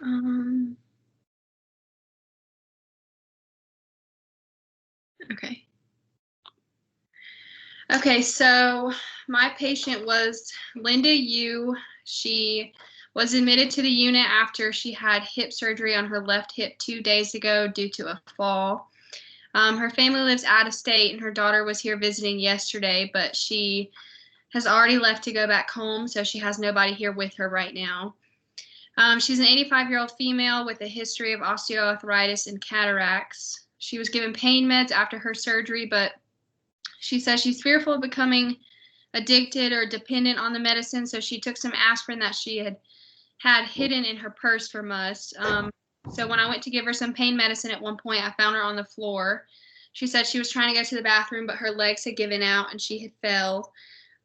Um, okay. Okay, so my patient was Linda Yu. She was admitted to the unit after she had hip surgery on her left hip 2 days ago due to a fall. Her family lives out of state, and her daughter was here visiting yesterday, but she has already left to go back home, so she has nobody here with her right now. She's an 85-year-old female with a history of osteoarthritis and cataracts. She was given pain meds after her surgery, but she says she's fearful of becoming addicted or dependent on the medicine, so she took some aspirin that she had hidden in her purse from us. So when I went to give her some pain medicine at one point, I found her on the floor. She said she was trying to go to the bathroom, but her legs had given out and she had fell.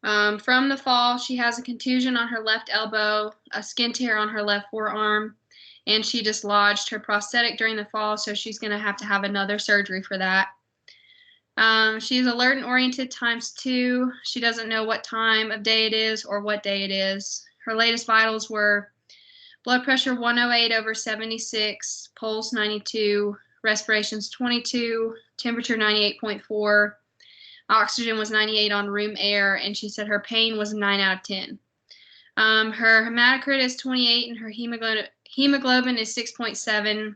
From the fall, she has a contusion on her left elbow, a skin tear on her left forearm, and she dislodged her prosthetic during the fall, so she's going to have another surgery for that. She's alert and oriented ×2. She doesn't know what time of day it is or what day it is. Her latest vitals were blood pressure 108/76, pulse 92, respirations 22, temperature 98.4, oxygen was 98 on room air, and she said her pain was 9 out of 10. Her hematocrit is 28 and her hemoglobin is 6.7,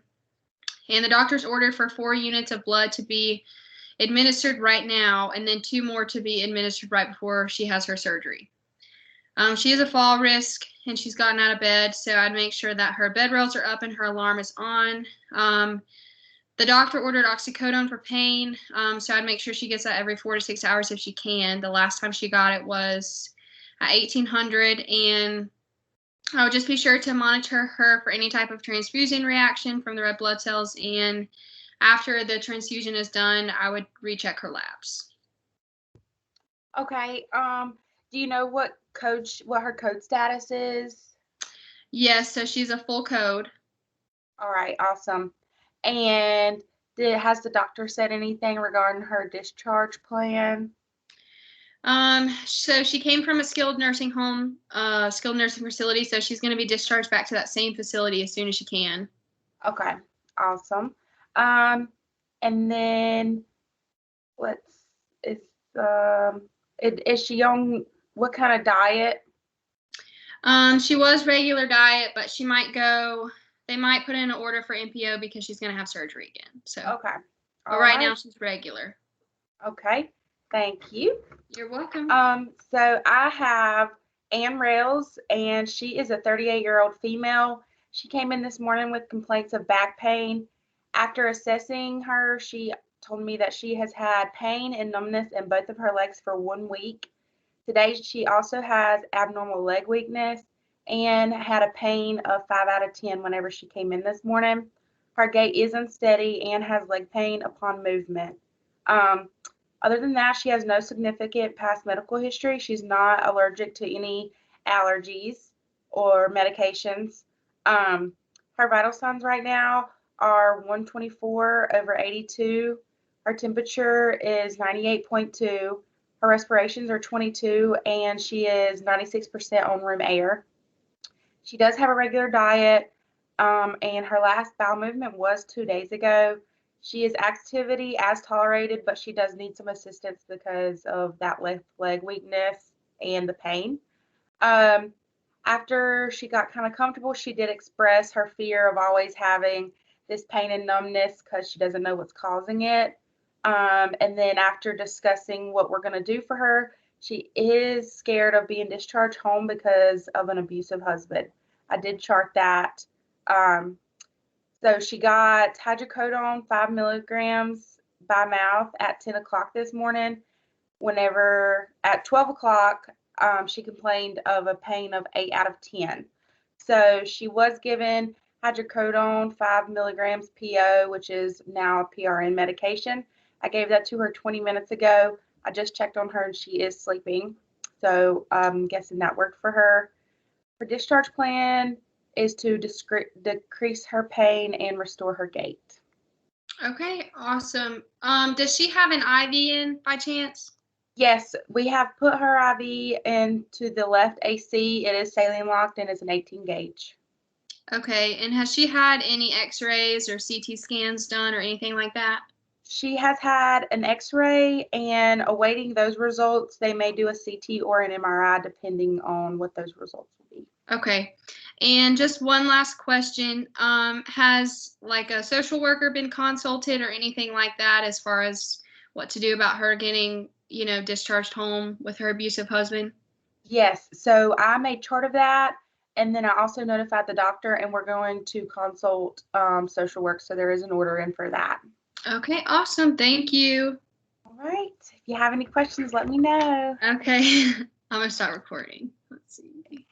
and the doctor's ordered for 4 units of blood to be administered right now, and then 2 more to be administered right before she has her surgery. She is a fall risk, and she's gotten out of bed, so I'd make sure that her bed rails are up and her alarm is on. The doctor ordered oxycodone for pain, so I'd make sure she gets that every 4 to 6 hours if she can. The last time she got it was at 1800, and I would just be sure to monitor her for any type of transfusion reaction from the red blood cells, and after the transfusion is done, I would recheck her labs. Okay. Do you know what her code status is? Yes, so she's a full code. All right, awesome. And has the doctor said anything regarding her discharge plan? So she came from a skilled nursing home, skilled nursing facility, so she's going to be discharged back to that same facility as soon as she can. Okay, awesome. And then is she on what kind of diet? She was regular diet, but they might put in an order for NPO because she's going to have surgery again. So, okay. But right now she's regular. Okay, thank you. You're welcome. So I have Ann Rails, and she is a 38-year-old female. She came in this morning with complaints of back pain. After assessing her, she told me that she has had pain and numbness in both of her legs for 1 week. Today, she also has abnormal leg weakness and had a pain of 5 out of 10 whenever she came in this morning. Her gait is unsteady and has leg pain upon movement. Other than that, she has no significant past medical history. She's not allergic to any allergies or medications. Her vital signs right now are 124/82. Her temperature is 98.2. Her respirations are 22, and she is 96% on room air. She does have a regular diet, and her last bowel movement was 2 days ago. She is activity as tolerated, but she does need some assistance because of that left leg weakness and the pain. After she got kind of comfortable, she did express her fear of always having this pain and numbness because she doesn't know what's causing it. And then after discussing what we're going to do for her, she is scared of being discharged home because of an abusive husband. I did chart that. So she got hydrocodone 5 milligrams by mouth at 10 o'clock this morning. Whenever at 12 o'clock, she complained of a pain of 8 out of 10. So she was given hydrocodone 5 milligrams PO, which is now a PRN medication. I gave that to her 20 minutes ago. I just checked on her and she is sleeping. So I'm guessing that worked for her. Her discharge plan is to decrease her pain and restore her gait. Okay, awesome. Does she have an IV in by chance? Yes, we have put her IV into the left AC. It is saline locked and it's an 18 gauge. Okay, and has she had any x-rays or CT scans done or anything like that? She has had an X-ray and awaiting those results. They may do a CT or an MRI depending on what those results will be. Okay. And just one last question. Has like a social worker been consulted or anything like that as far as what to do about her getting, discharged home with her abusive husband? Yes, so I made chart of that, and then I also notified the doctor, and we're going to consult social work. So there is an order in for that. Okay, awesome. Thank you. All right. If you have any questions, let me know. Okay. I'm gonna start recording. Let's see.